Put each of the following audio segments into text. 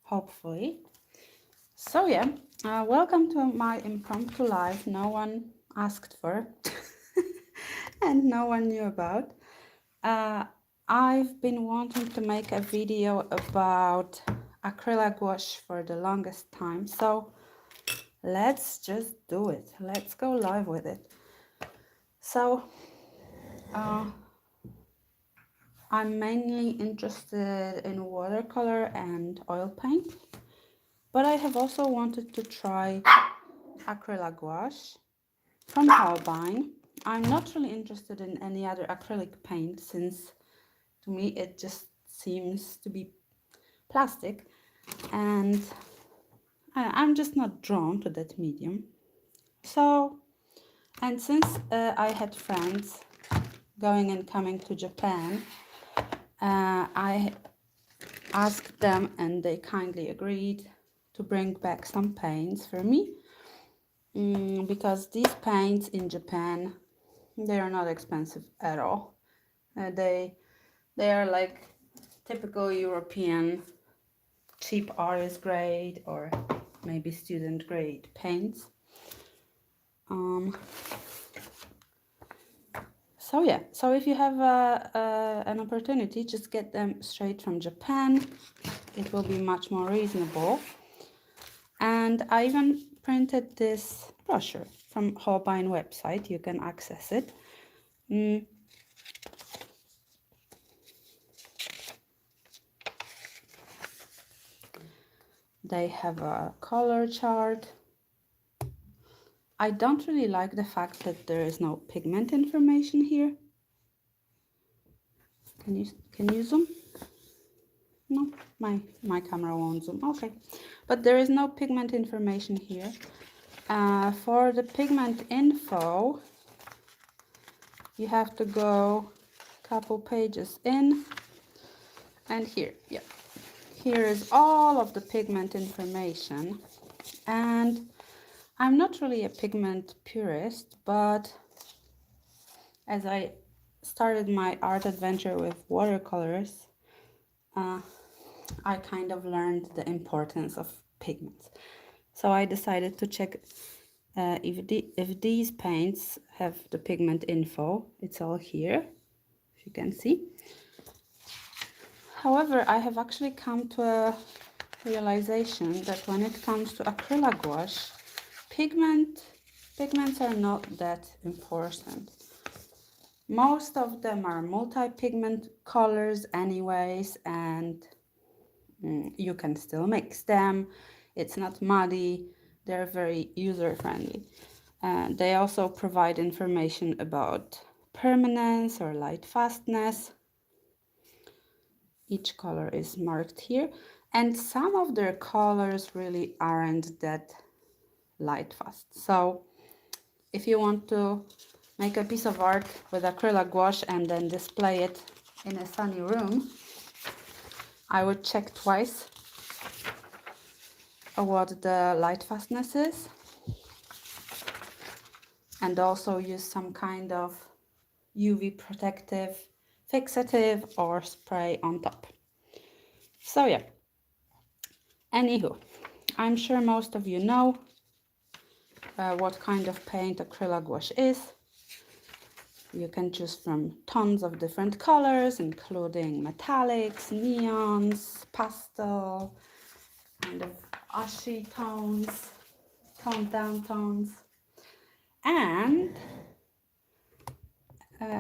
hopefully. So yeah, welcome to my impromptu live. No one asked for and no one knew about. I've been wanting to make a video about acrylic gouache for the longest time, so let's just do it. Let's go live with it. So I'm mainly interested in watercolor and oil paint, but I have also wanted to try acrylic gouache from Holbein. I'm not really interested in any other acrylic paint since to me it just seems to be plastic, and I'm just not drawn to that medium. So, and since I had friends going and coming to Japan, I asked them and they kindly agreed to bring back some paints for me, because these paints in Japan, they are not expensive at all. They are like typical European cheap artist grade or maybe student grade paints. So yeah, so if you have an opportunity, just get them straight from Japan. It will be much more reasonable. And I even printed this brochure from Holbein website. You can access it. They have a color chart. I don't really like the fact that there is no pigment information here. Can you zoom? No, my camera won't zoom. Okay, but there is no pigment information here. For the pigment info, you have to go a couple pages in, and here, yeah, here is all of the pigment information. And I'm not really a pigment purist, but as I started my art adventure with watercolors, I kind of learned the importance of pigments. So I decided to check if these paints have the pigment info. It's all here, if you can see. However, I have actually come to a realization that when it comes to acrylic gouache, pigments are not that important. Most of them are multi-pigment colors anyways, and you can still mix them. It's not muddy. They're very user-friendly. They also provide information about permanence or light fastness. Each color is marked here, and some of their colors really aren't that light fast. So if you want to make a piece of art with acrylic gouache and then display it in a sunny room, I would check twice what the light fastness is, and also use some kind of UV protective fixative or spray on top. So yeah, anywho, I'm sure most of you know what kind of paint acrylic gouache is. You can choose from tons of different colors, including metallics, neons, pastel, kind of ashy tones, toned down tones. And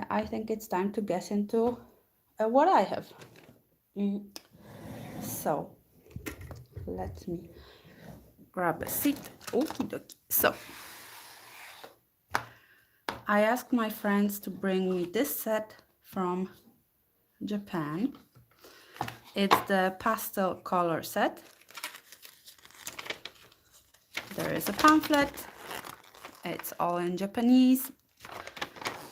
I think it's time to get into what I have. So let me grab a seat. So I asked my friends to bring me this set from Japan. It's the pastel color set. There is a pamphlet. It's all in Japanese.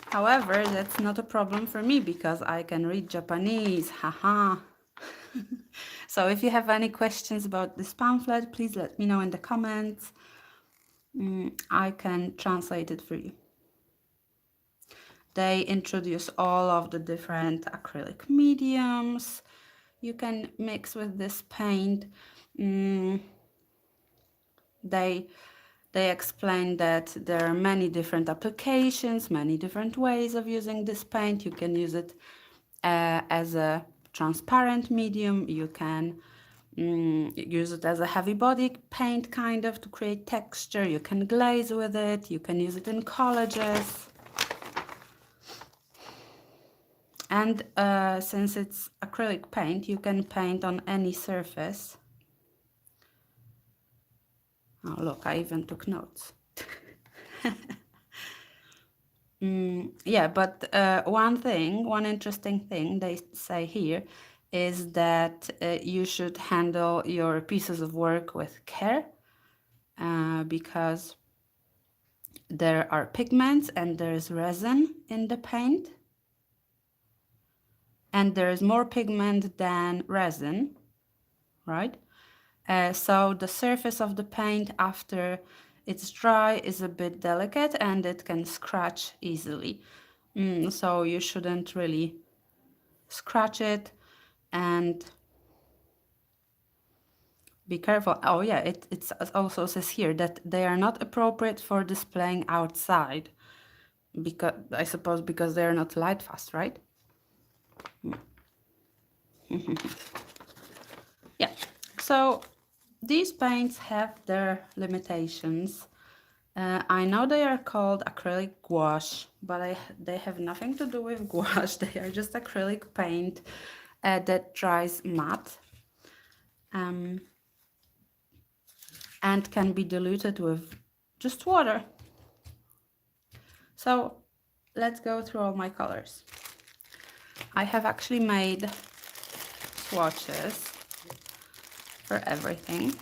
However, that's not a problem for me because I can read Japanese. Haha. So if you have any questions about this pamphlet, please let me know in the comments. I can translate it for you. They introduce all of the different acrylic mediums. you can mix with this paint. Mm, they explain that there are many different applications, many different ways of using this paint. You can use it as a transparent medium. You can use it as a heavy body paint, kind of, to create texture. You can glaze with it. You can use it in collages. And since it's acrylic paint, you can paint on any surface. Oh, look, I even took notes. Yeah, but one interesting thing they say here is that you should handle your pieces of work with care because there are pigments and there's resin in the paint. And there is more pigment than resin, right? So the surface of the paint after it's dry is a bit delicate and it can scratch easily. So you shouldn't really scratch it, and be careful. Oh yeah, it also says here that they are not appropriate for displaying outside, because I suppose because they are not light fast, right? Yeah, so these paints have their limitations. I know they are called acrylic gouache, but they have nothing to do with gouache. They are just acrylic paint that dries matte and can be diluted with just water. So let's go through all my colors. I have actually made swatches for everything.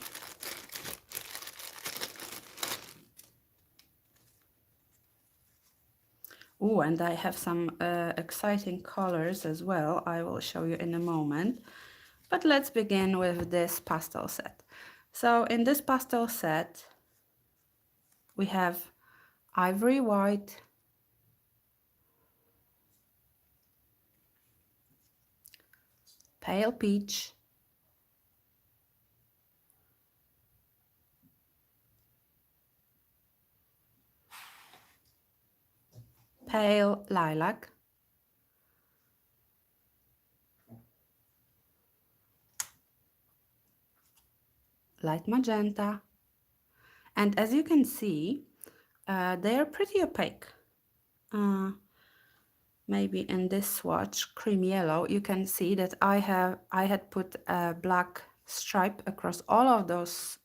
Oh, and I have some exciting colors as well. I will show you in a moment. But let's begin with this pastel set. So in this pastel set, we have ivory white, pale peach, pale lilac, light magenta, and as you can see, they are pretty opaque. Maybe in this swatch, cream yellow, you can see that I had put a black stripe across all of those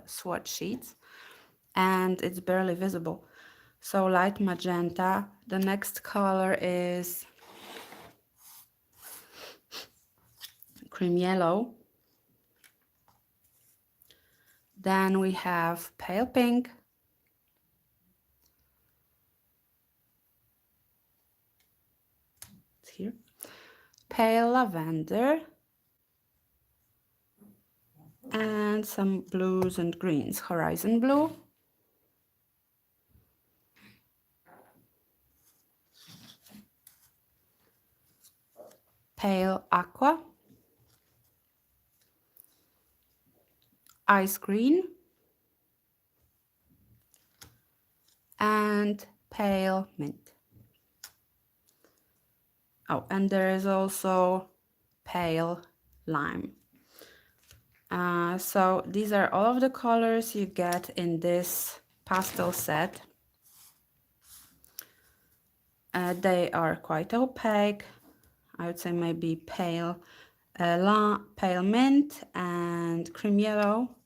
swatch sheets, and it's barely visible. So light magenta. The next color is cream yellow. Then we have pale pink, it's here, pale lavender, and some blues and greens, horizon blue, pale aqua, ice green, and pale mint. Oh, and there is also pale lime. So these are all of the colors you get in this pastel set. They are quite opaque. I would say maybe pale mint and cream yellow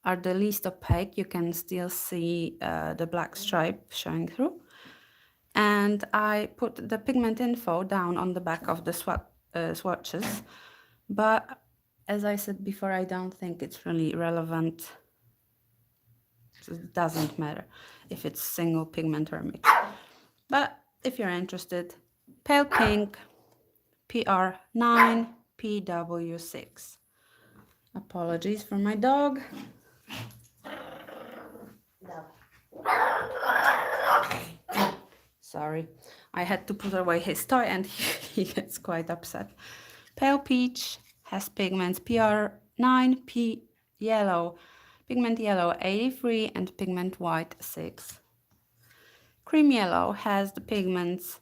are the least opaque. You can still see the black stripe showing through. And I put the pigment info down on the back of the swatches, but as I said before, I don't think it's really relevant. It doesn't matter if it's single pigment or mixed. But if you're interested, pale pink, PR9, PW6. Apologies for my dog. Sorry, I had to put away his toy and he gets quite upset. Pale peach has pigments PR9, yellow, pigment yellow 83, and pigment white 6. Cream yellow has the pigments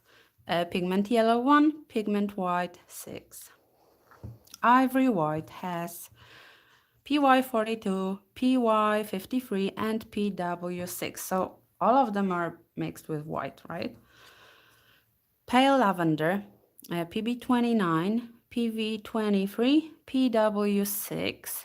pigment yellow 1, pigment white 6. Ivory white has PY42, PY53, and PW6. So all of them are mixed with white, right? Pale lavender, PB29, PV23, PW6,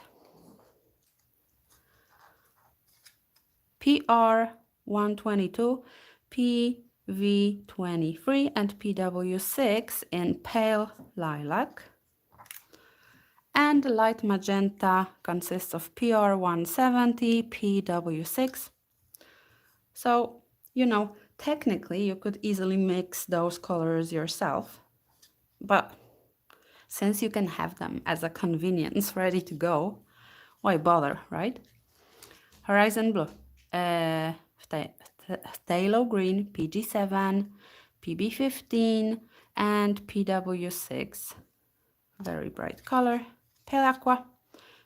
PR122, PV23, and PW6 in pale lilac. And light magenta consists of PR170, PW6. So, you know, technically you could easily mix those colors yourself, but since you can have them as a convenience ready to go, why bother, right? Horizon blue, phthalo green, PG7, PB15, and PW6. Very bright color. Pale aqua,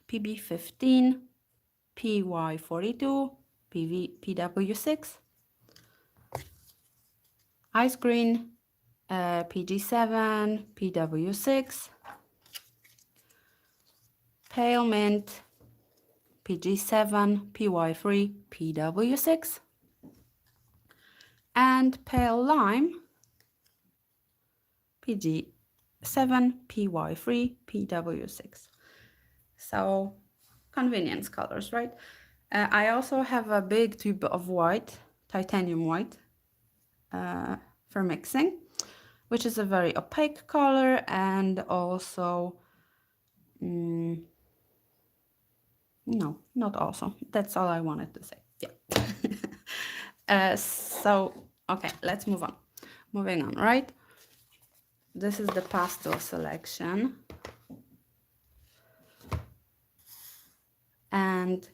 PB15, PY42, PW6. Ice green, PG7, PW6. Pale mint, PG7, PY3, PW6. And pale lime, PG7, PY3, PW6. So convenience colors, right? I also have a big tube of white, titanium white, for mixing, which is a very opaque color, and also no, not also. That's all I wanted to say. Yeah. So, okay, let's move on. Moving on, right? This is the pastel selection. And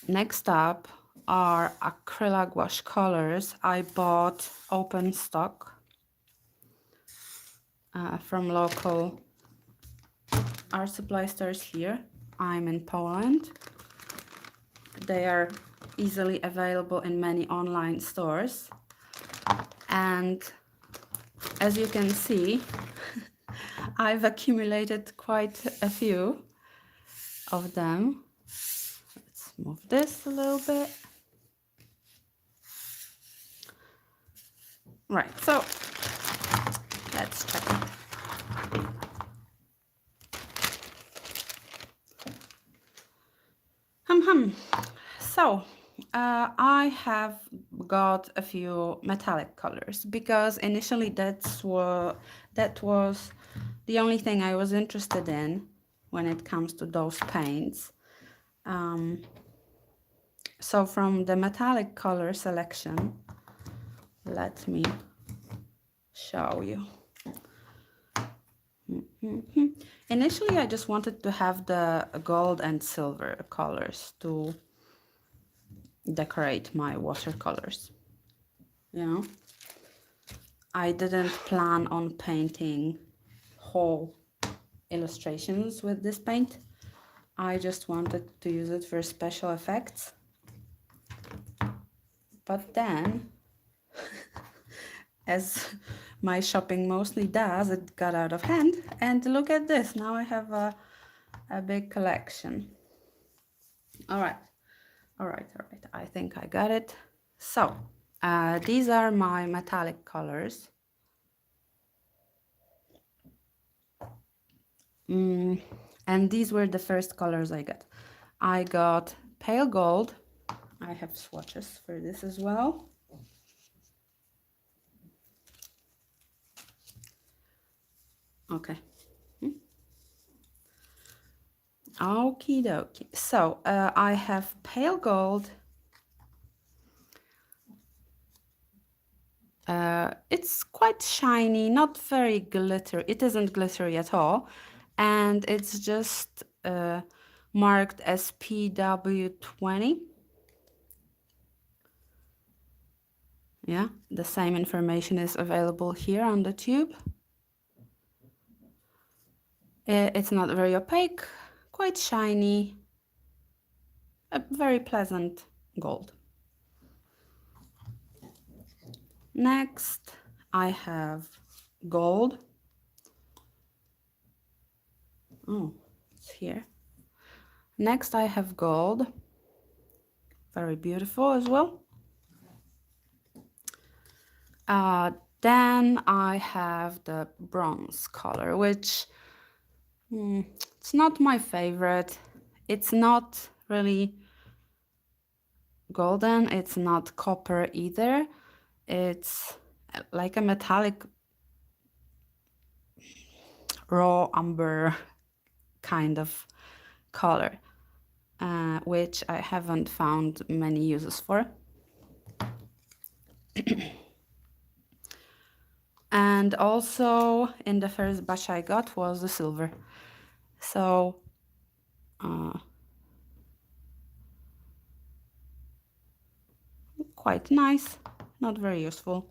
next up are Acryla Gouache colors. I bought open stock from local art supply stores here. I'm in Poland. They are easily available in many online stores. And as you can see, I've accumulated quite a few of them. Let's move this a little bit. Right, so let's check it. So I have got a few metallic colors because initially that was the only thing I was interested in when it comes to those paints. So from the metallic color selection, let me show you. Initially, I just wanted to have the gold and silver colors to decorate my watercolors. You know, I didn't plan on painting whole illustrations with this paint. I just wanted to use it for special effects. But then, as my shopping mostly does, it got out of hand. And look at this, now I have a big collection. All right, I think I got it. So, these are my metallic colors. And these were the first colors I got. I got pale gold. I have swatches for this as well. Okay. Okie dokie. So I have pale gold. It's quite shiny, not very glittery. It isn't glittery at all. And it's just marked as PW20. Yeah, the same information is available here on the tube. It's not very opaque, quite shiny, a very pleasant gold. Next, I have gold. Oh, it's here. Next, I have gold. Very beautiful as well. Then I have the bronze color, which it's not my favorite. It's not really golden. It's not copper either. It's like a metallic raw umber kind of color, which I haven't found many uses for. And also in the first batch I got was the silver. So quite nice, not very useful.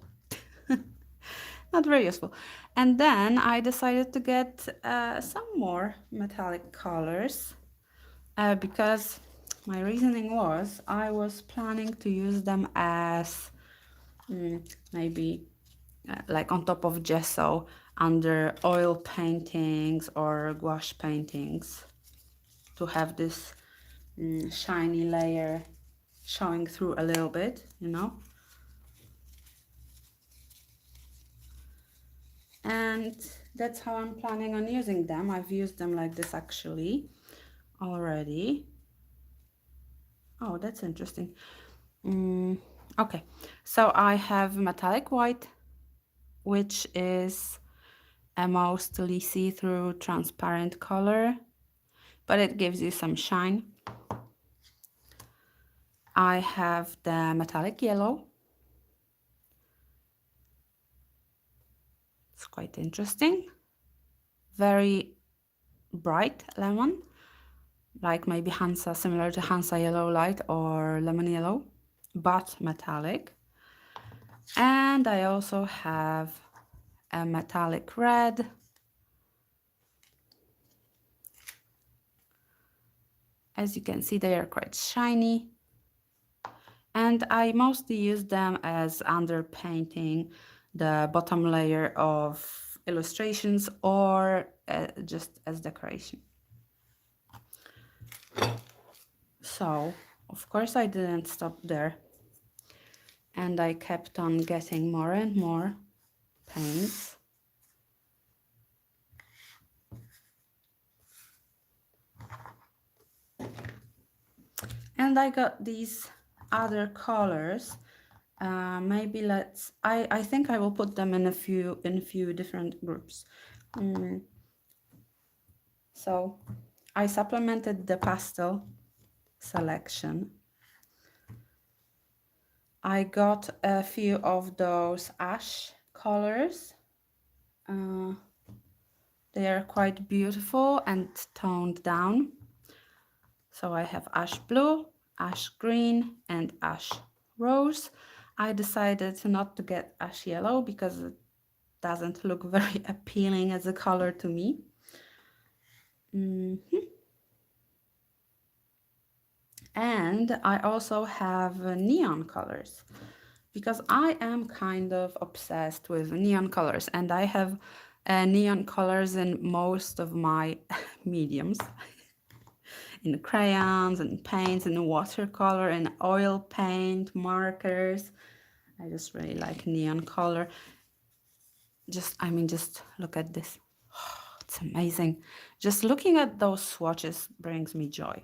Not very useful. And then I decided to get some more metallic colors because my reasoning was I was planning to use them as maybe like on top of gesso under oil paintings or gouache paintings to have this shiny layer showing through a little bit, you know. And that's how I'm planning on using them. I've used them like this actually already. Oh, that's interesting. Okay, so I have metallic white, which is a mostly see-through transparent color, but it gives you some shine. I have the metallic yellow. It's quite interesting. Very bright lemon, like maybe Hansa, similar to Hansa Yellow Light or Lemon Yellow, but metallic. And I also have a metallic red. As you can see, they are quite shiny. And I mostly use them as underpainting the bottom layer of illustrations or just as decoration. So, of course, I didn't stop there. And I kept on getting more and more paints. And I got these other colors. Maybe I think I will put them in a few different groups. So I supplemented the pastel selection. I got a few of those ash colors. They are quite beautiful and toned down. So I have ash blue, ash green, and ash rose. I decided not to get ash yellow because it doesn't look very appealing as a color to me. And I also have neon colors because I am kind of obsessed with neon colors, and I have neon colors in most of my mediums. In crayons and paints and watercolor and oil paint, markers. I just really like neon color. Just look at this. Oh, it's amazing. Just looking at those swatches brings me joy.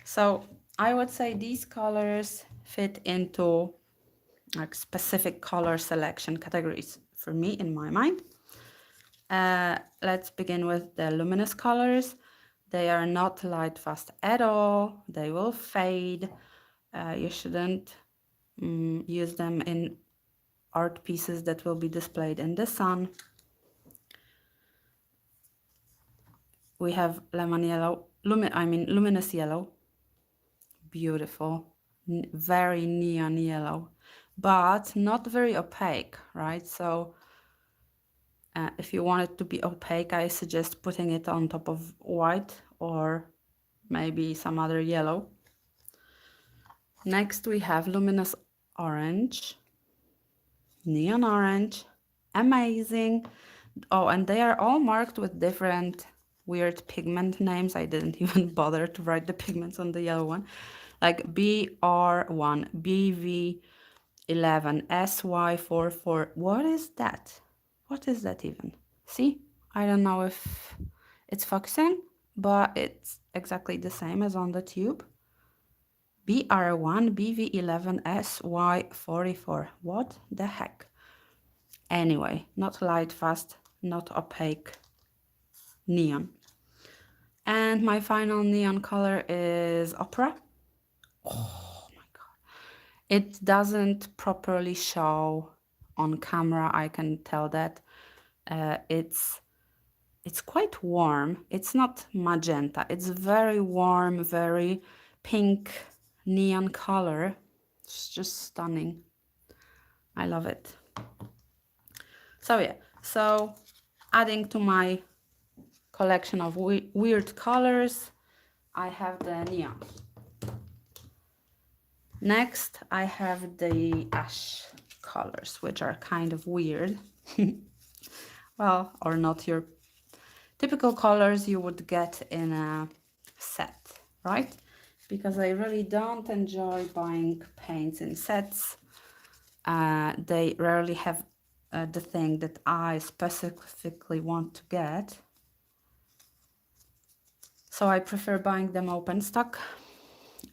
So I would say these colors fit into like specific color selection categories for me in my mind. Let's begin with the luminous colors. They are not light fast at all. They will fade. You shouldn't use them in art pieces that will be displayed in the sun. We have lemon yellow, luminous yellow. Beautiful, very neon yellow, but not very opaque, right? So If you want it to be opaque, I suggest putting it on top of white or maybe some other yellow. Next we have luminous orange, neon orange, amazing. Oh, and they are all marked with different weird pigment names. I didn't even bother to write the pigments on the yellow one. Like BR1, BV11, SY44. What is that? What is that even? See? I don't know if it's focusing, but it's exactly the same as on the tube. BR1, BV11, SY44. What the heck? Anyway, not light fast, not opaque, neon. And my final neon color is Opera. Oh my god. It doesn't properly show on camera, I can tell that. It's quite warm. It's not magenta. It's very warm, very pink neon color. It's just stunning. I love it. So yeah, so adding to my collection of weird colors, I have the neon. Next, I have the ash colors, which are kind of weird. Well, or not your typical colors you would get in a set, right? Because I really don't enjoy buying paints in sets. They rarely have the thing that I specifically want to get. So I prefer buying them open stock,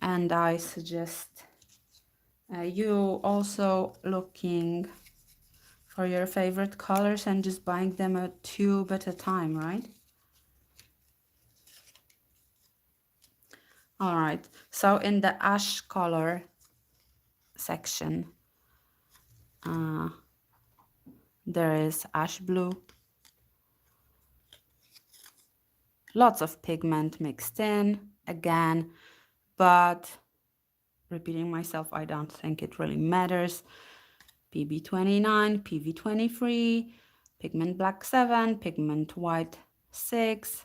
and I suggest you also looking for your favorite colors and just buying them a tube at a time, right? All right, so in the ash color section, there is ash blue, lots of pigment mixed in again, but repeating myself, I don't think it really matters. PB29, PV23, pigment black 7, pigment white 6,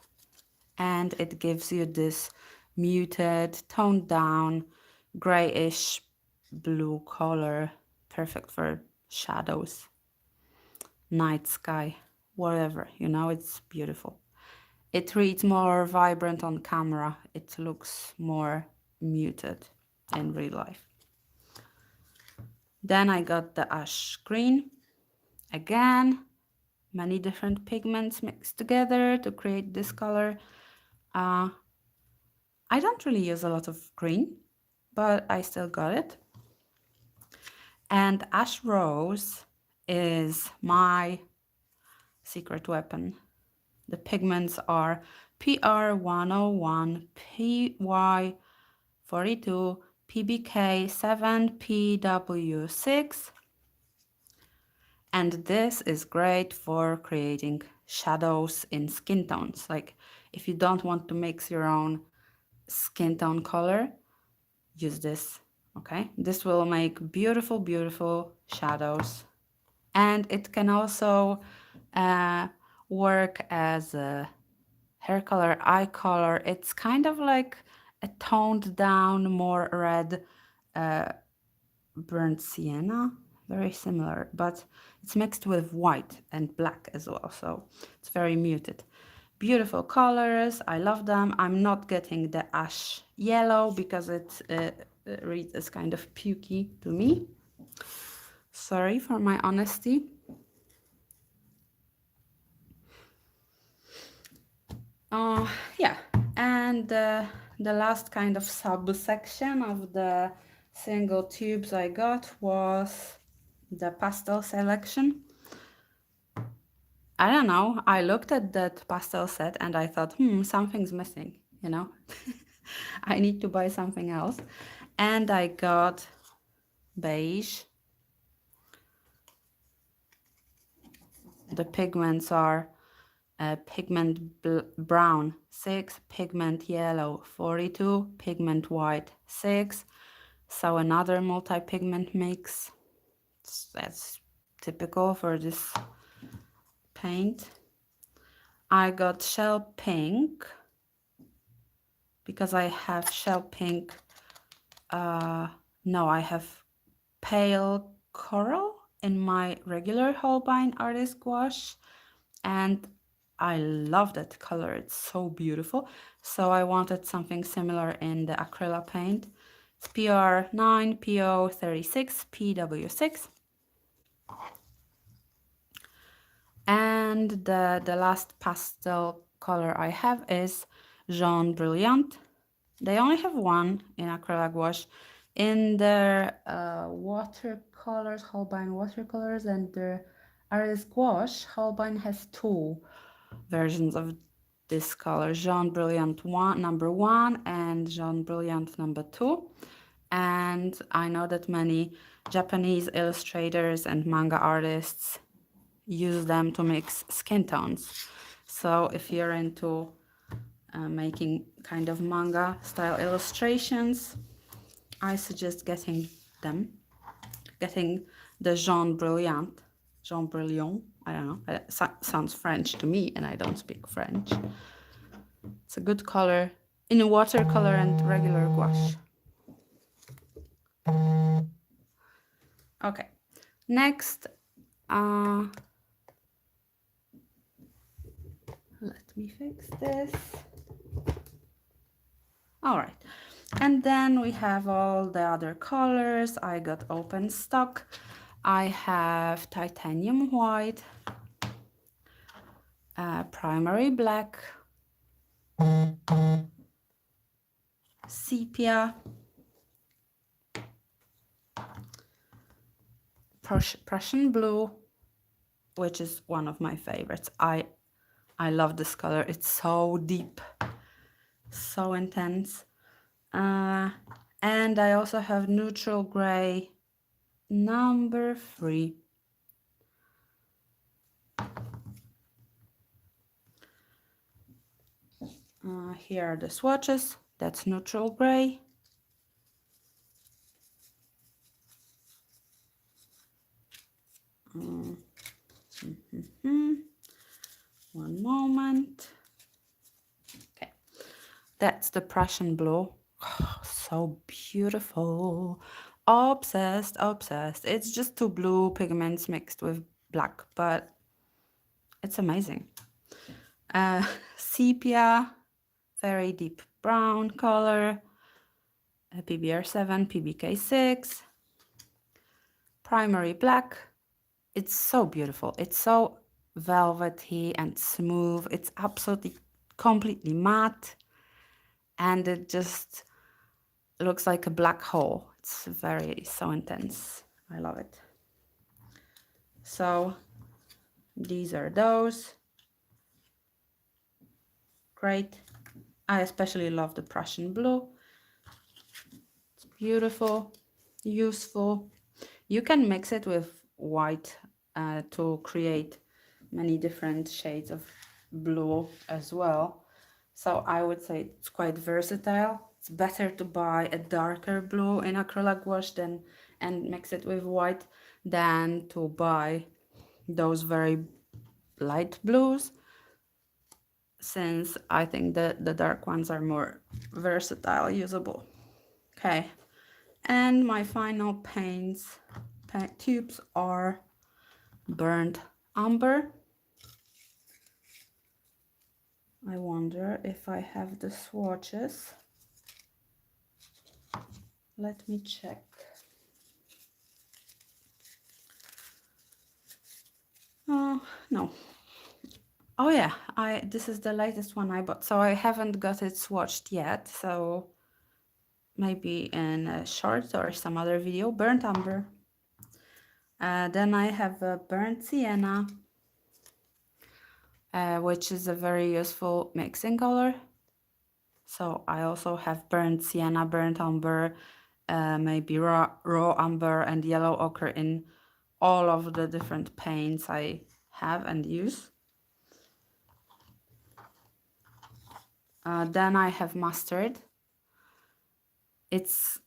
and it gives you this muted, toned down, grayish blue color, perfect for shadows, night sky, whatever, you know, it's beautiful. It reads more vibrant on camera. It looks more muted in real life. Then I got the ash green. Again, many different pigments mixed together to create this color. I don't really use a lot of green, but I still got it. And ash rose is my secret weapon. The pigments are PR101, PY42, PBK7, PW6. And this is great for creating shadows in skin tones. Like if you don't want to mix your own skin tone color, use this, okay? This will make beautiful, beautiful shadows. And it can also work as a hair color, eye color. It's kind of like a toned down, more red burnt sienna, very similar, but it's mixed with white and black as well, so it's very muted. Beautiful colors, I love them. I'm not getting the ash yellow because it reads as kind of pukey to me. Sorry for my honesty. Yeah, and the last kind of subsection of the single tubes I got was the pastel selection. I don't know, I looked at that pastel set and I thought, something's missing, you know? I need to buy something else. And I got beige. The pigments are pigment brown 6, pigment yellow 42, pigment white 6. So another multi-pigment mix. That's typical for this paint. I got shell pink because I have shell pink. No, I have pale coral in my regular Holbein Artist Gouache, and I love that color. It's so beautiful. So I wanted something similar in the Acryla paint. It's PR9, PO36, PW6. And the last pastel color I have is Jaune Brilliant. They only have one in Acrylic Gouache. In their watercolors, Holbein watercolors, and their Artist Gouache, Holbein has two versions of this color, Jaune Brilliant number 1 and Jaune Brilliant number 2. And I know that many Japanese illustrators and manga artists use them to mix skin tones. So if you're into making kind of manga style illustrations, I suggest getting the Jaune Brilliant, I don't know, it sounds French to me and I don't speak French. It's a good color in watercolor and regular gouache. Okay, next, let me fix this. All right, and then we have all the other colors. I got open stock. I have titanium white, primary black, sepia, Prussian blue, which is one of my favorites. I love this color. It's so deep, so intense. And I also have neutral gray number 3. Here are the swatches. That's neutral gray. One moment. Okay, that's the Prussian blue. Oh, so beautiful. Obsessed, obsessed. It's just 2 blue pigments mixed with black, but it's amazing. Sepia, very deep brown color. PBR7, PBK6. Primary black. It's so beautiful. It's so velvety and smooth. It's absolutely completely matte, and it just looks like a black hole. It's so intense. I love it. So these are those. Great. I especially love the Prussian blue. It's beautiful, useful. You can mix it with white to create many different shades of blue as well. So I would say it's quite versatile. It's better to buy a darker blue in acrylic gouache and mix it with white than to buy those very light blues, since I think the dark ones are more versatile, usable. Okay, and my final paint tubes are burnt umber. I wonder if I have the swatches. Let me check. No. Oh yeah, this is the latest one I bought, so I haven't got it swatched yet, so maybe in a short or some other video. Burnt umber. Then I have a burnt sienna, which is a very useful mixing color. So I also have burnt sienna, burnt umber, maybe raw umber and yellow ochre in all of the different paints I have and use. Then I have mustard. It's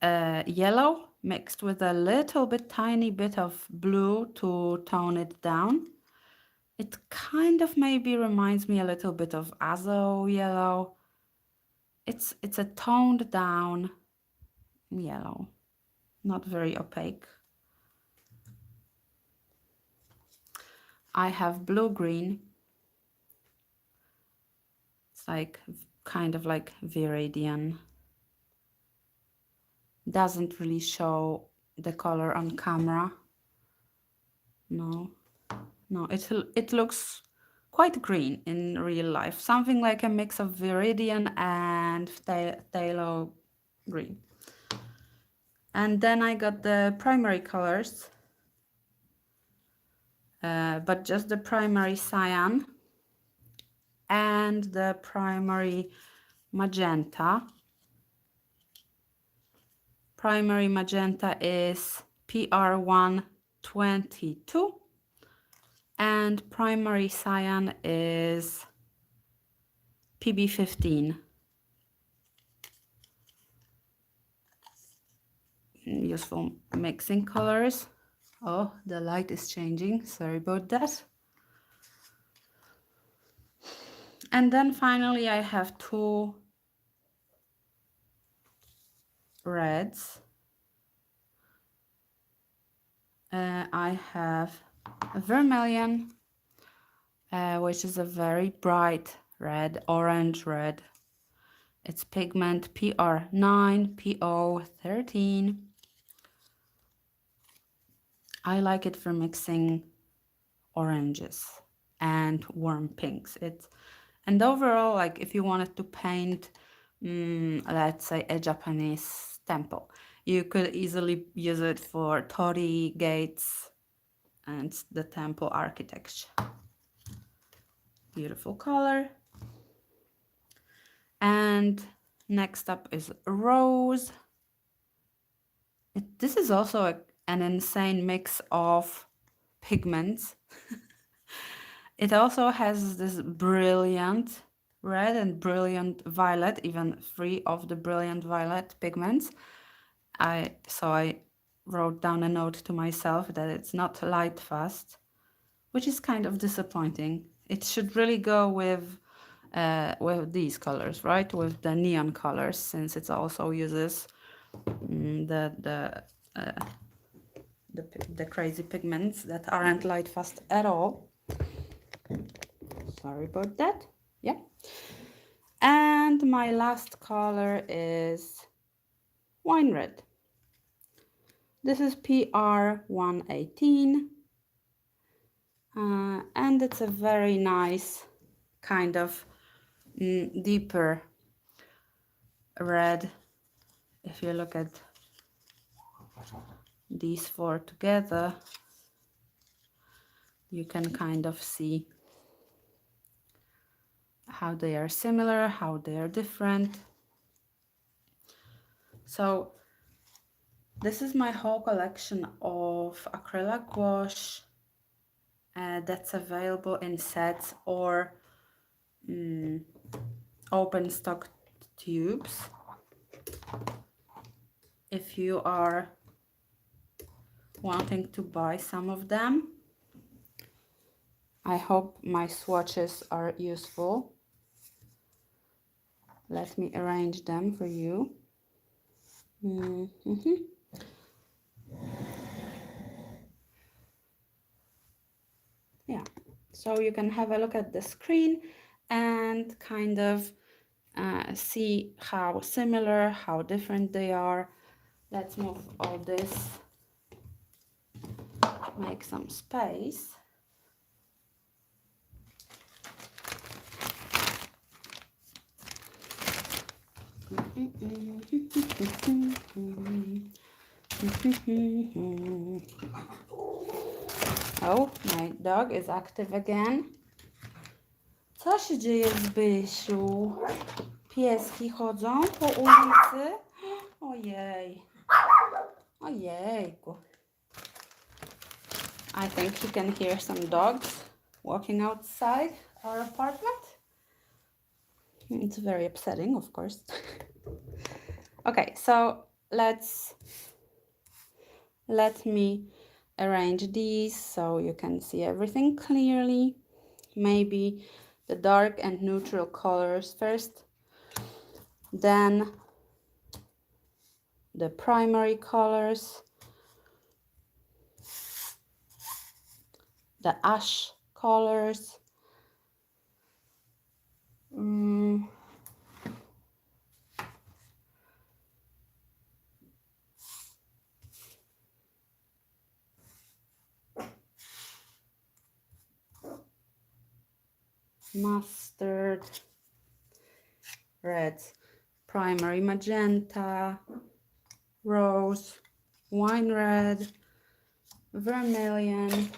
yellow mixed with a little bit, tiny bit of blue to tone it down. It kind of maybe reminds me a little bit of azo yellow. It's a toned down yellow, not very opaque. I have blue-green. It's like kind of like viridian. Doesn't really show the color on camera. No, it looks quite green in real life. Something like a mix of viridian and phthalo green. And then I got the primary colors, but just the primary cyan and the primary magenta. Primary magenta is PR122 and primary cyan is PB15. Useful mixing colors. Oh, the light is changing, sorry about that. And then finally I have two reds. I have a vermilion, which is a very bright red, orange red. It's pigment PR9, PO13. I like it for mixing oranges and warm pinks. And overall, like if you wanted to paint, let's say a Japanese temple, you could easily use it for torii gates and the temple architecture. Beautiful color. And next up is rose. This is also an insane mix of pigments. It also has this brilliant red and brilliant violet, even 3 of the brilliant violet pigments. So I wrote down a note to myself that it's not light fast, which is kind of disappointing. It should really go with these colors, right? With the neon colors, since it also uses the crazy pigments that aren't light fast at all. Sorry about that. Yeah. And my last color is wine red. This is PR118. And it's a very nice kind of deeper red. If you look at these 4 together, you can kind of see how they are similar, how they are different. So this is my whole collection of acrylic gouache that's available in sets or open stock tubes. If you are wanting to buy some of them, I hope my swatches are useful. Let me arrange them for you. Yeah, so you can have a look at the screen and kind of see how similar, how different they are. Let's move all this, make some space. Oh, my dog is active again. Co się dzieje, Zbysiu? Pieski chodzą po ulicy? Ojej. Ojejku. I think he can hear some dogs walking outside our apartment. It's very upsetting, of course. Okay, so let me arrange these so you can see everything clearly. maybe the dark and neutral colors first, then the primary colors, the ash colors, mustard, reds, primary magenta, rose, wine red, vermilion,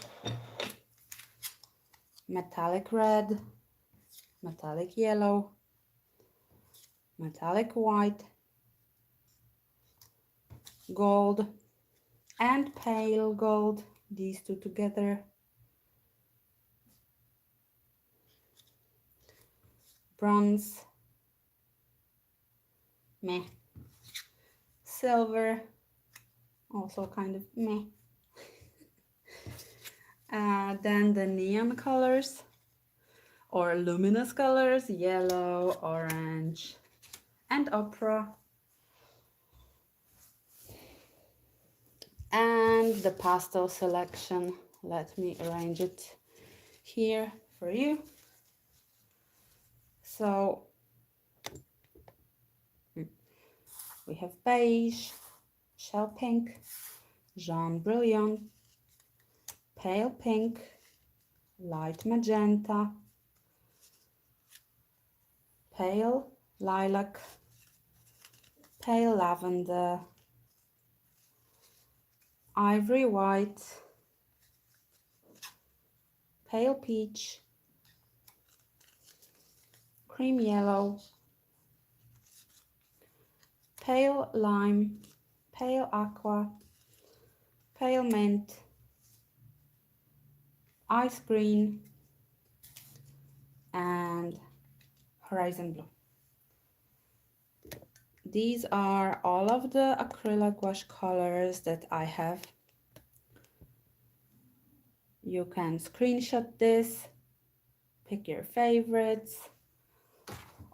metallic red, metallic yellow, metallic white, gold, and pale gold, these two together, bronze, meh, silver, also kind of meh. Then the neon colors or luminous colors, yellow, orange, and opera. And the pastel selection, let me arrange it here for you. So we have beige, shell pink, jaune brilliant, pale pink, light magenta, pale lilac, pale lavender, ivory white, pale peach, cream yellow, pale lime, pale aqua, pale mint, ice green, and horizon blue. These are all of the acrylic gouache colors that I have. You can screenshot this, pick your favorites.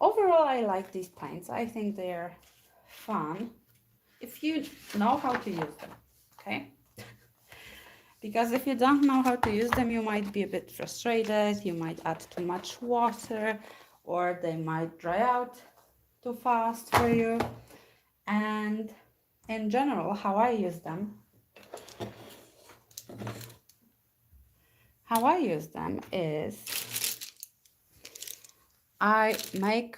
Overall, I like these paints. I think they're fun if you know how to use them, okay? Because if you don't know how to use them, you might be a bit frustrated, you might add too much water, or they might dry out too fast for you. And in general, how I use them is I make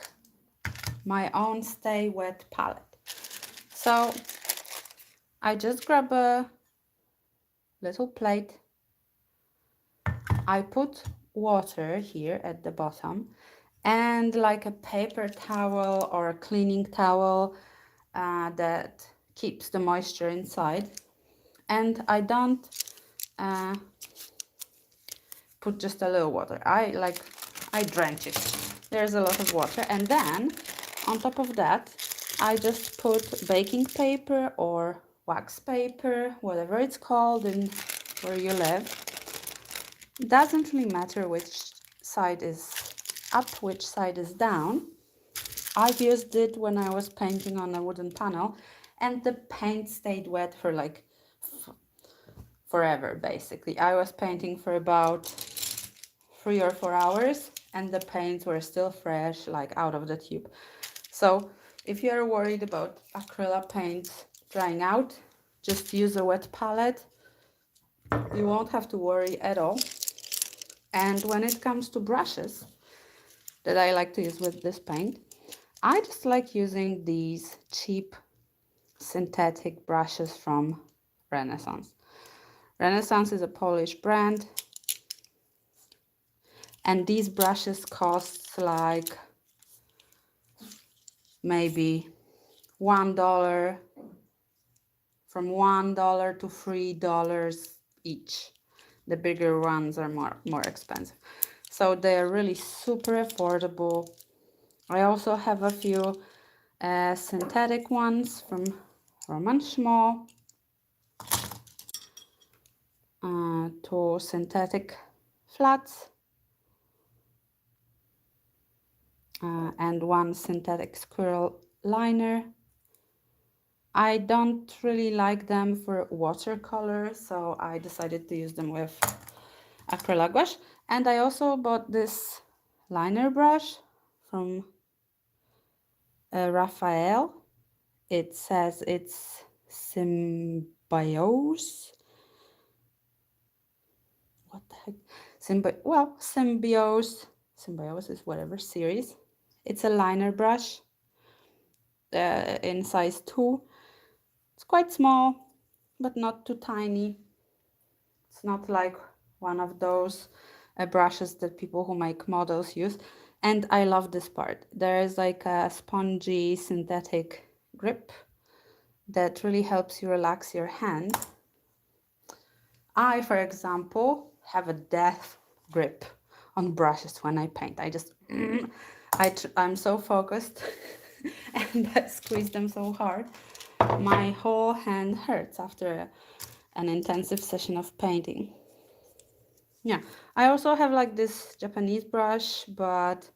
my own stay wet palette. So I just grab a little plate, I put water here at the bottom, and like a paper towel or a cleaning towel that keeps the moisture inside, and I don't put just a little water. I drench it. There's a lot of water, and then on top of that I just put baking paper or wax paper, whatever it's called in where you live. It doesn't really matter which side is up, which side is down. I've used it when I was painting on a wooden panel, and the paint stayed wet for like forever, basically. I was painting for about 3 or 4 hours, and the paints were still fresh, like out of the tube. So if you're worried about acrylic paint drying out, just use a wet palette. You won't have to worry at all. And when it comes to brushes that I like to use with this paint, I just like using these cheap synthetic brushes from Renaissance. Renaissance is a Polish brand, and these brushes cost like maybe $1, from $1 to $3 each. The bigger ones are more expensive. So they're really super affordable. I also have a few synthetic ones from Roman Schmall, to synthetic flats. and one synthetic squirrel liner. I don't really like them for watercolor, so I decided to use them with acrylic gouache. And I also bought this liner brush from Raphael. It says it's Symbiose. What the heck? Symbiose is whatever series. It's a liner brush in size 2. It's quite small, but not too tiny. It's not like one of those brushes that people who make models use. And I love this part. There is like a spongy synthetic grip that really helps you relax your hand. I, for example, have a death grip on brushes when I paint. I'm so focused and I squeeze them so hard. My whole hand hurts after an intensive session of painting. Yeah, I also have like this Japanese brush, but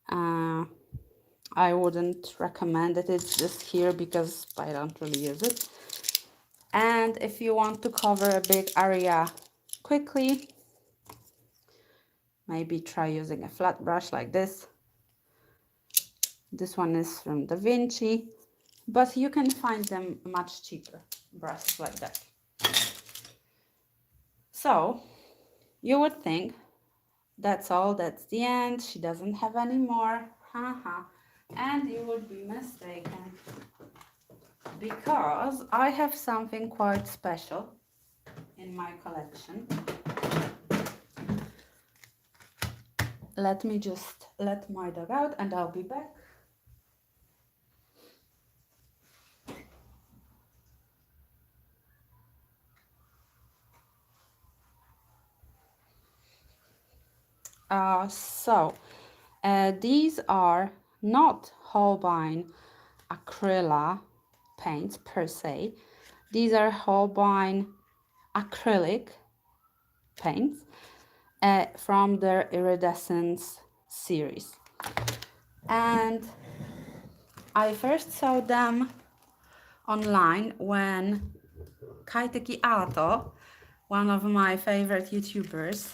I wouldn't recommend it. It's just here because I don't really use it. And if you want to cover a big area quickly, maybe try using a flat brush like this. This one is from Da Vinci, but you can find them much cheaper, brushes like that. So you would think that's all, that's the end, she doesn't have any more, haha, and you would be mistaken, because I have something quite special in my collection. Let me just let my dog out and I'll be back. These are not Holbein Acryla paints per se. These are Holbein acrylic paints from their Iridescence series. And I first saw them online when Kaiteki Ato, one of my favorite YouTubers,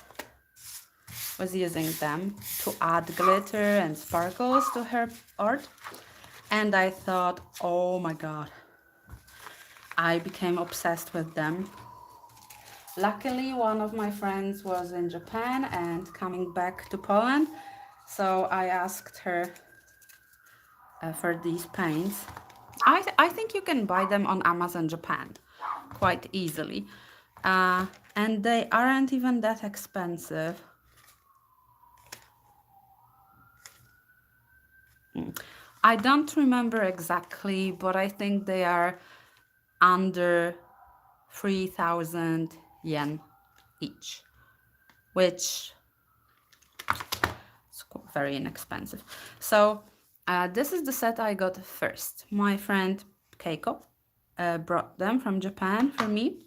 was using them to add glitter and sparkles to her art. And I thought, oh my god, I became obsessed with them. Luckily, one of my friends was in Japan and coming back to Poland, so I asked her for these paints. I think you can buy them on Amazon Japan quite easily, and they aren't even that expensive. I don't remember exactly, but I think they are under 3,000 yen each, which is very inexpensive. So this is the set I got first. My friend Keiko brought them from Japan for me.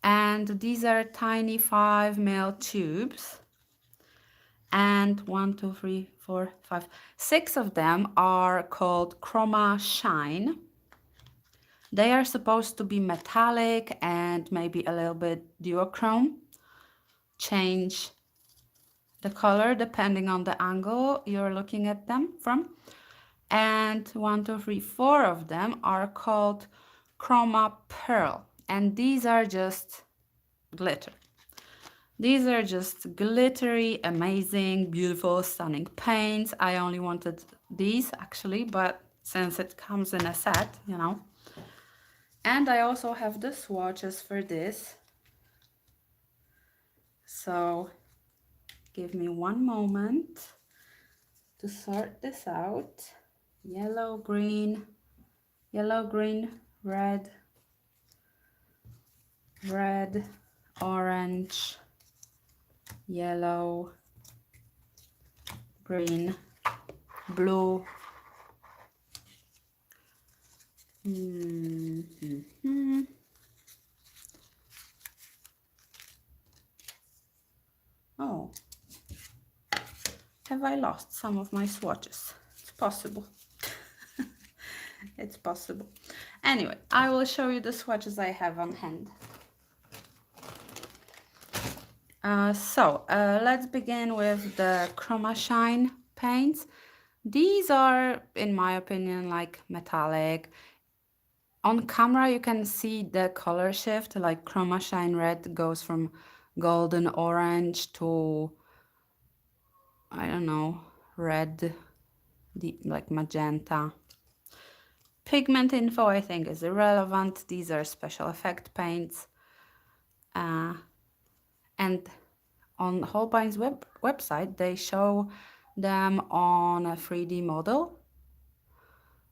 And these are tiny 5 ml tubes. And 1, 2, 3, 4, 5, 6 of them are called Chromashine. They are supposed to be metallic and maybe a little bit duochrome. Change the color depending on the angle you're looking at them from. And 1, 2, 3, 4 of them are called Chromapearl. And these are just glitter. These are just glittery, amazing, beautiful, stunning paints. I only wanted these actually, but since it comes in a set, you know. And I also have the swatches for this. So give me one moment to sort this out. Yellow, green, red, red, orange, yellow, green, blue. Oh, have I lost some of my swatches? It's possible. It's possible. Anyway, I will show you the swatches I have on hand. Let's begin with the Chromashine paints. These are, in my opinion, like metallic. On camera, you can see the color shift, like Chromashine red goes from golden orange to, I don't know, red, like magenta. Pigment info, I think, is irrelevant. These are special effect paints. And on Holbein's website, they show them on a 3D model.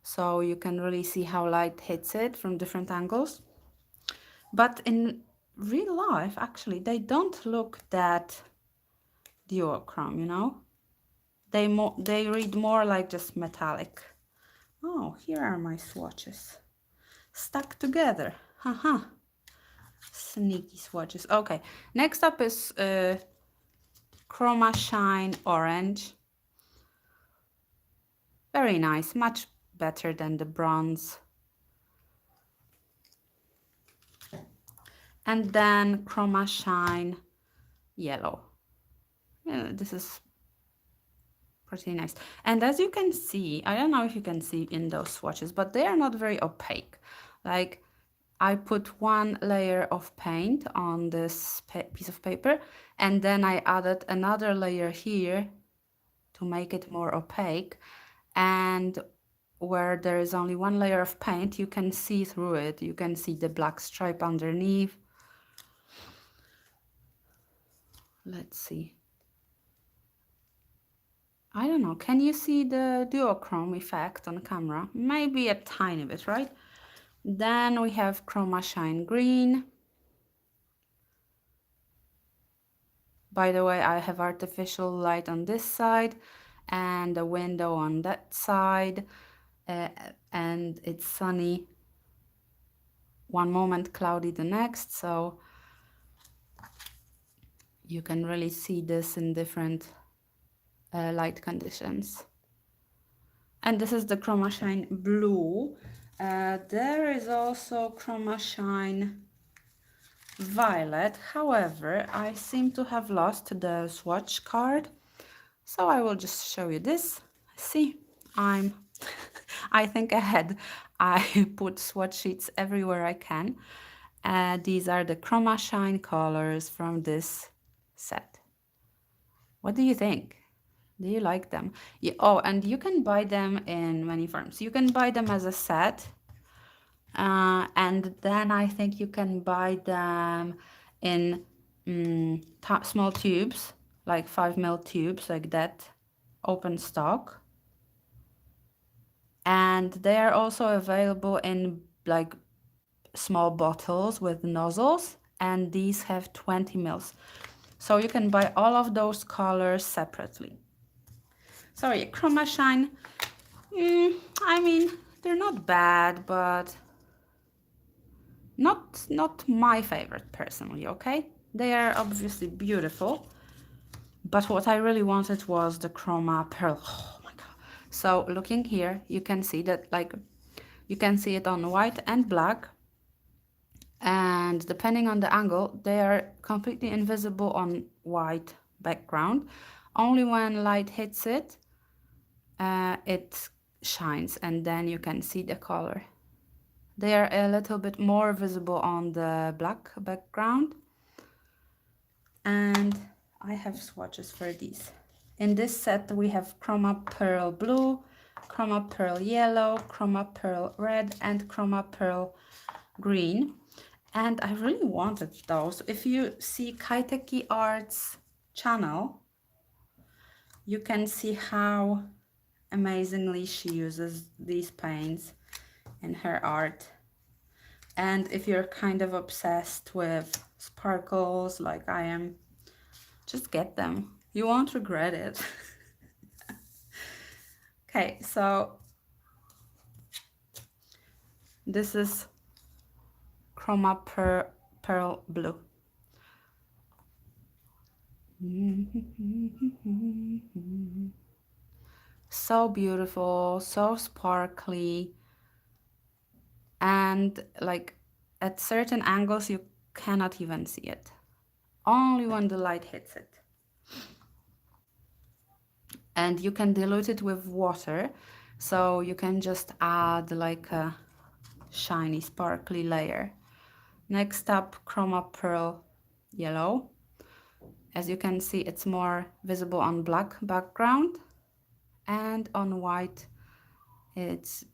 So you can really see how light hits it from different angles. But in real life, actually, they don't look that duochrome, you know? They read more like just metallic. Oh, here are my swatches. Stuck together. Haha. Sneaky swatches. Okay, next up is Chromashine Orange. Very nice, much better than the bronze. And then Chromashine Yellow. Yeah, this is pretty nice. And as you can see, I don't know if you can see in those swatches, but they are not very opaque. Like, I put one layer of paint on this piece of paper, and then I added another layer here to make it more opaque. And where there is only one layer of paint, you can see through it. You can see the black stripe underneath. Let's see. I don't know, can you see the duochrome effect on camera? Maybe a tiny bit, right? Then we have Chromashine Green. By the way, I have artificial light on this side and a window on that side, and it's sunny one moment, cloudy the next, so you can really see this in different light conditions. And this is the Chromashine Blue. There is also Chromashine Violet. However, I seem to have lost the swatch card, so I will just show you this. See, I think ahead. I put swatch sheets everywhere I can. These are the Chromashine colors from this set. What do you think? Do you like them? Yeah, oh, and you can buy them in many forms. You can buy them as a set, and then I think you can buy them in small tubes, like 5 ml tubes, like that, open stock. And they are also available in like small bottles with nozzles, and these have 20 mils. So you can buy all of those colors separately. Sorry, Chromashine, I mean, they're not bad, but not my favorite personally, okay? They are obviously beautiful, but what I really wanted was the Chromapearl. Oh my god. So looking here, you can see that, like, you can see it on white and black, and depending on the angle, they are completely invisible on white background. Only when light hits it, it shines, and then you can see the color. They are a little bit more visible on the black background. And I have swatches for these. In this set we have Chromapearl Blue, Chromapearl Yellow, Chromapearl Red, and Chromapearl Green. And I really wanted those. If you see Kaiteki Art's channel, you can see how amazingly she uses these paints in her art. And if you're kind of obsessed with sparkles like I am, just get them. You won't regret it. Okay, so this is Chromapearl Blue. So beautiful, so sparkly, and like at certain angles you cannot even see it. Only when the light hits it. And you can dilute it with water, so you can just add like a shiny sparkly layer. Next up, Chromapearl yellow. As you can see, it's more visible on black background, and on white it's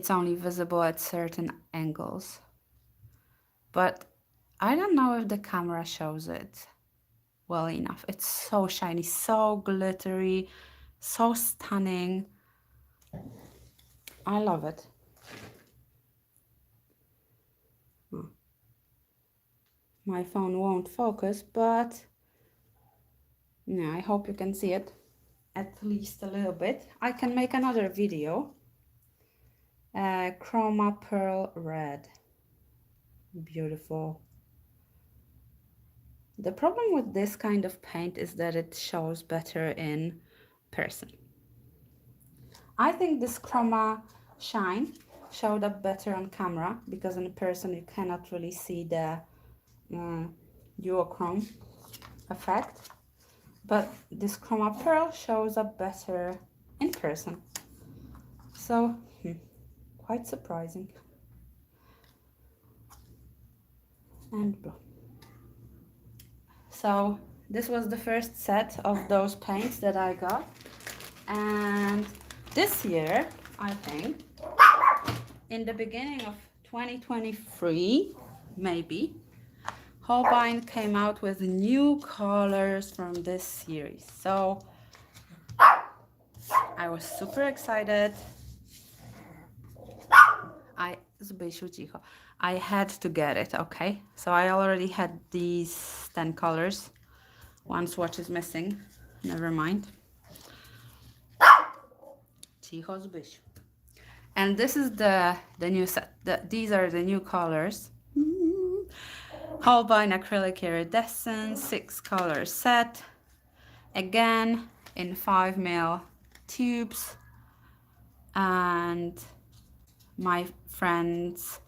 only visible at certain angles. But I don't know if the camera shows it well enough. It's so shiny, so glittery, so stunning. I love it. My phone won't focus, but yeah, I hope you can see it at least a little bit. I can make another video. Chromapearl red. Beautiful. The problem with this kind of paint is that it shows better in person. I think this Chroma Shine showed up better on camera because in person you cannot really see the duochrome effect. But this Chromapearl shows up better in person. So, quite surprising. And blue. So, this was the first set of those paints that I got. And this year, I think, in the beginning of 2023, maybe, Holbein came out with new colors from this series. So I was super excited. I had to get it, okay? So I already had these 10 colors. One swatch is missing. Never mind. And this is the new set. These are the new colors. Holbein Acrylic Iridescence 6-color set. Again, in 5 ml tubes. And my friends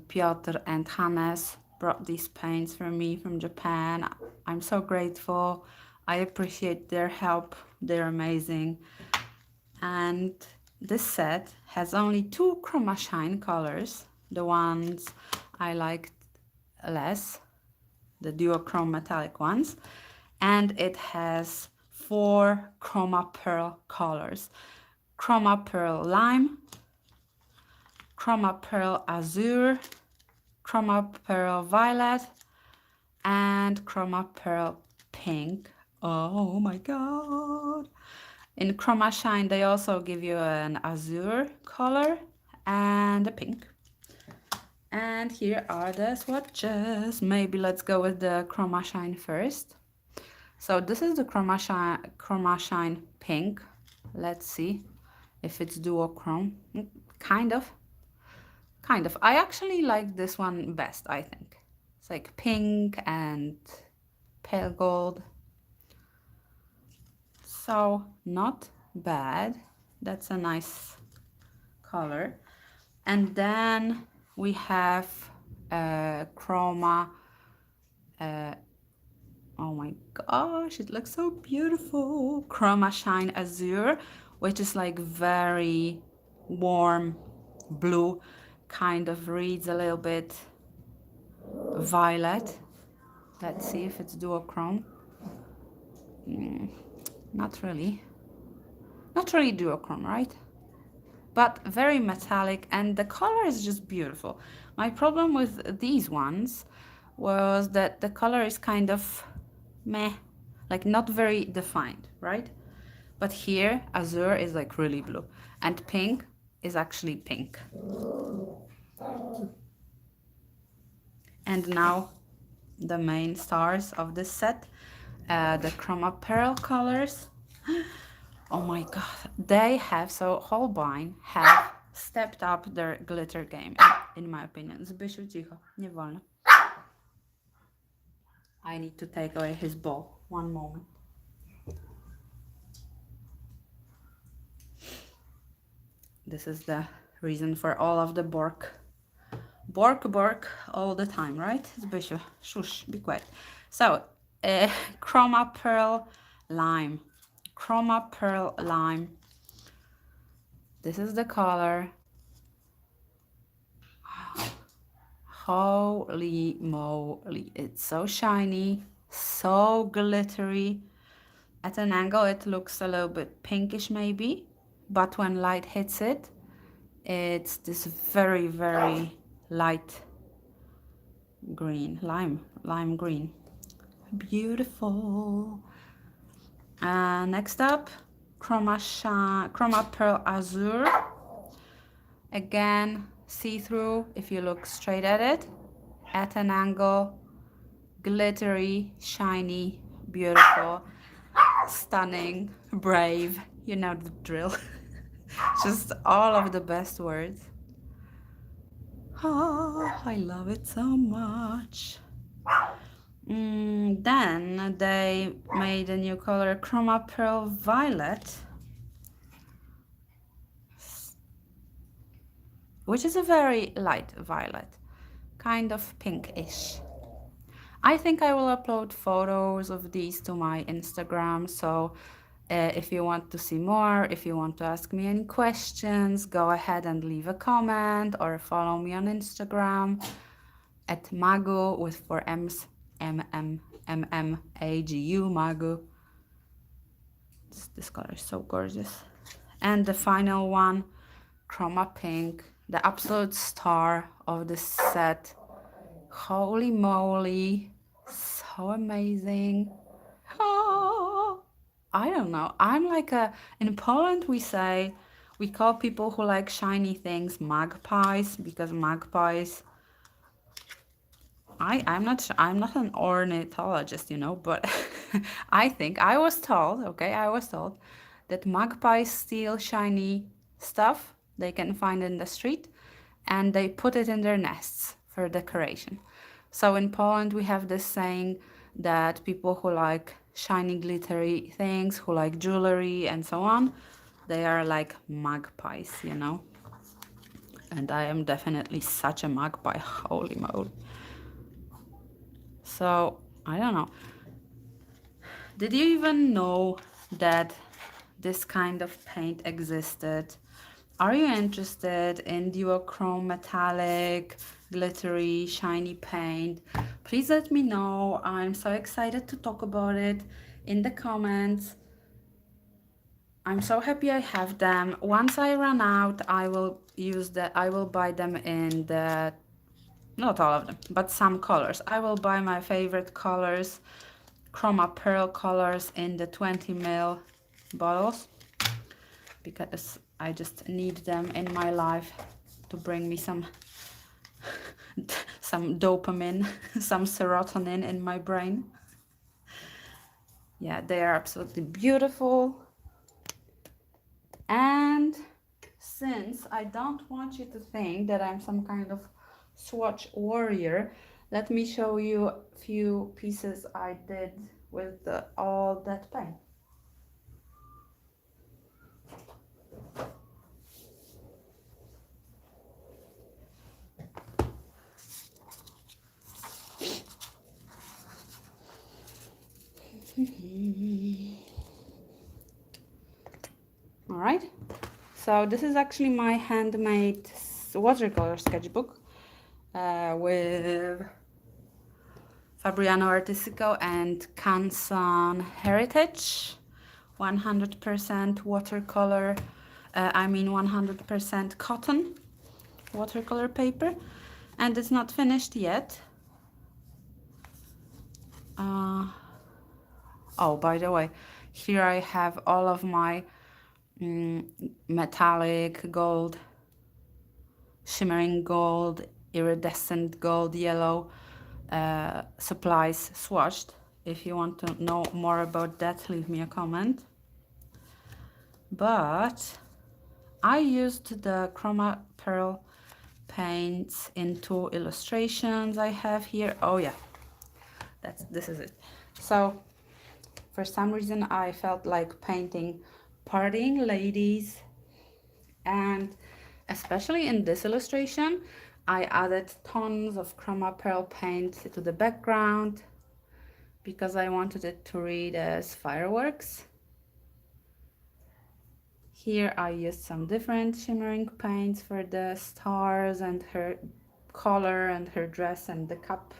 Piotr and Hannes brought these paints for me from Japan. I'm so grateful. I appreciate their help. They're amazing. And this set has only 2 Chromashine colors, the ones I liked less, the duochrome metallic ones, and it has 4 Chromapearl colors: Chromapearl Lime, Chromapearl Azure, Chromapearl Violet, and Chromapearl Pink. Oh my god! In Chromashine, they also give you an azure color and a pink. And here are the swatches. Maybe let's go with the Chromashine first. So this is the Chromashine pink. Let's see if it's duochrome. Kind of. I actually like this one best, I think. It's like pink and pale gold. So not bad. That's a nice color. And then we have Chroma. Oh my gosh, it looks so beautiful. Chromashine Azure, which is like very warm blue, kind of reads a little bit violet. Let's see if it's duochrome. Not really duochrome, right? But very metallic, and the color is just beautiful. My problem with these ones was that the color is kind of meh, like not very defined, right? But here azure is like really blue, and pink is actually pink. And now the main stars of this set, the Chromapearl colors. Oh my god, they have, so Holbein have stepped up their glitter game, in my opinion. Zbysiu, cicho, nie wolno. I need to take away his ball. One moment. This is the reason for all of the bork all the time, right? Zbysiu, shush, be quiet. So, Chromapearl Lime. Chromapearl Lime. This is the color. Holy moly, it's so shiny, so glittery. At an angle it looks a little bit pinkish maybe, but when light hits it, it's this very, very light green, lime green. Beautiful. Next up, Chromapearl Azure. Again, see-through if you look straight at it. At an angle, glittery, shiny, beautiful, stunning, brave. You know the drill. Just all of the best words. Oh, I love it so much. Then they made a new color, Chromapearl Violet, which is a very light violet, kind of pinkish. I think I will upload photos of these to my Instagram, so if you want to see more, if you want to ask me any questions, go ahead and leave a comment or follow me on Instagram at Magu with 4 M's, M-M-M-M-A-G-U, Magu. This color is so gorgeous. And the final one, Chroma Pink, the absolute star of this set. Holy moly, so amazing. Oh, I don't know. I'm like in Poland we call people who like shiny things magpies, because magpies, I'm not an ornithologist, you know, but I was told that magpies steal shiny stuff they can find in the street and they put it in their nests for decoration. So in Poland we have this saying that people who like shiny glittery things, who like jewelry and so on, they are like magpies, you know. And I am definitely such a magpie, holy moly. So, I don't know. Did you even know that this kind of paint existed? Are you interested in duochrome metallic, glittery, shiny paint? Please let me know. I'm so excited to talk about it in the comments. I'm so happy I have them. Once I run out, I will buy them in the, not all of them, but some colors. I will buy my favorite colors, Chromapearl colors in the 20 ml bottles, because I just need them in my life to bring me some dopamine, some serotonin in my brain. Yeah, they are absolutely beautiful. And since I don't want you to think that I'm some kind of swatch warrior, let me show you a few pieces I did with all that paint. All right, so this is actually my handmade watercolor sketchbook with Fabriano Artistico and Canson Heritage, 100% watercolor, 100% cotton watercolor paper, and it's not finished yet. Oh, by the way, here I have all of my metallic gold, shimmering gold, iridescent gold, yellow supplies swatched. If you want to know more about that, leave me a comment. But I used the Chromapearl paints in 2 illustrations I have here. Oh yeah, this is it. So for some reason I felt like painting partying ladies, and especially in this illustration I added tons of Chromapearl paint to the background because I wanted it to read as fireworks. Here I used some different shimmering paints for the stars and her collar and her dress and the cup.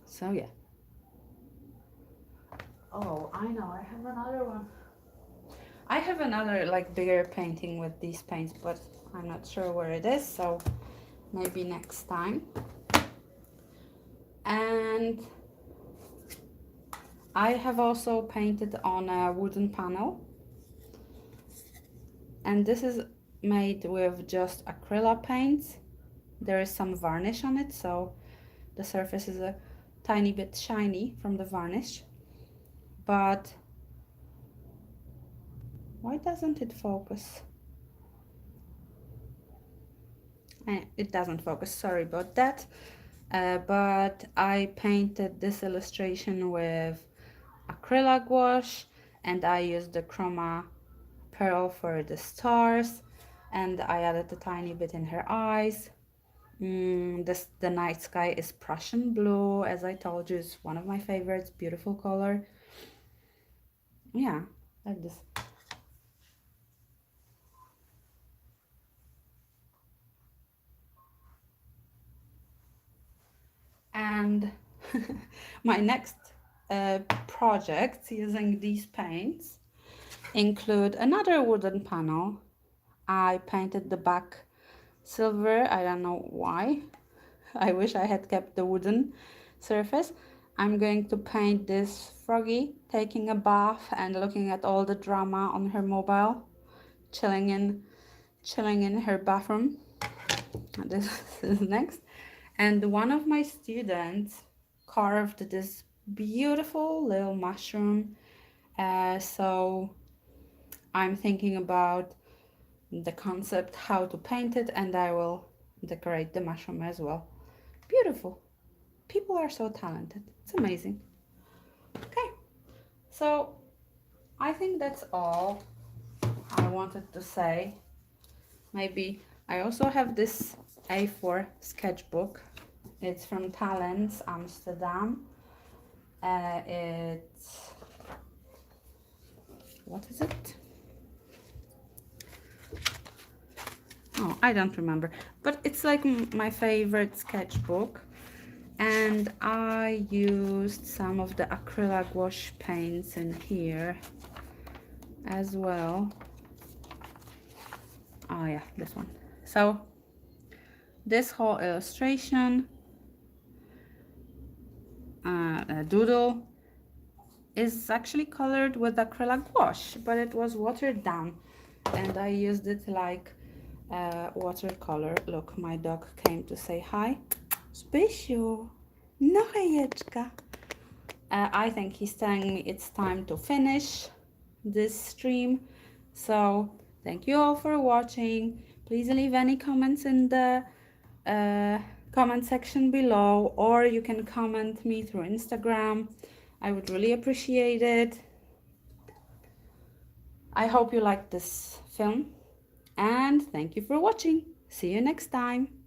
So yeah. Oh, I know, I have another one. I have another like bigger painting with these paints, but I'm not sure where it is, so maybe next time. And I have also painted on a wooden panel, and this is made with just acrylic paints. There is some varnish on it, so the surface is a tiny bit shiny from the varnish. But why doesn't it focus? It doesn't focus, sorry about that. But I painted this illustration with Acrylic Gouache, and I used the Chromapearl for the stars, and I added a tiny bit in her eyes. The night sky is Prussian blue, as I told you, it's one of my favorites, beautiful color. Yeah, like this. And my next projects using these paints include another wooden panel. I painted the back silver, I don't know why. I wish I had kept the wooden surface. I'm going to paint this froggy taking a bath and looking at all the drama on her mobile, chilling in her bathroom. This is next. And one of my students carved this beautiful little mushroom. So I'm thinking about the concept, how to paint it, and I will decorate the mushroom as well. Beautiful. People are so talented. It's amazing. Okay, so I think that's all I wanted to say. Maybe I also have this A4 sketchbook. It's from Talents, Amsterdam. It's, what is it? Oh, I don't remember, but it's like my favorite sketchbook. And I used some of the acrylic gouache paints in here as well. Oh yeah, this one. So this whole illustration, doodle, is actually colored with acrylic gouache, but it was watered down, and I used it like watercolor. Look, my dog came to say hi. Spesiu, no jajeczka. I think he's telling me it's time to finish this stream. So thank you all for watching. Please leave any comments in the comment section below, or you can comment me through Instagram. I would really appreciate it. I hope you liked this film, and thank you for watching. See you next time.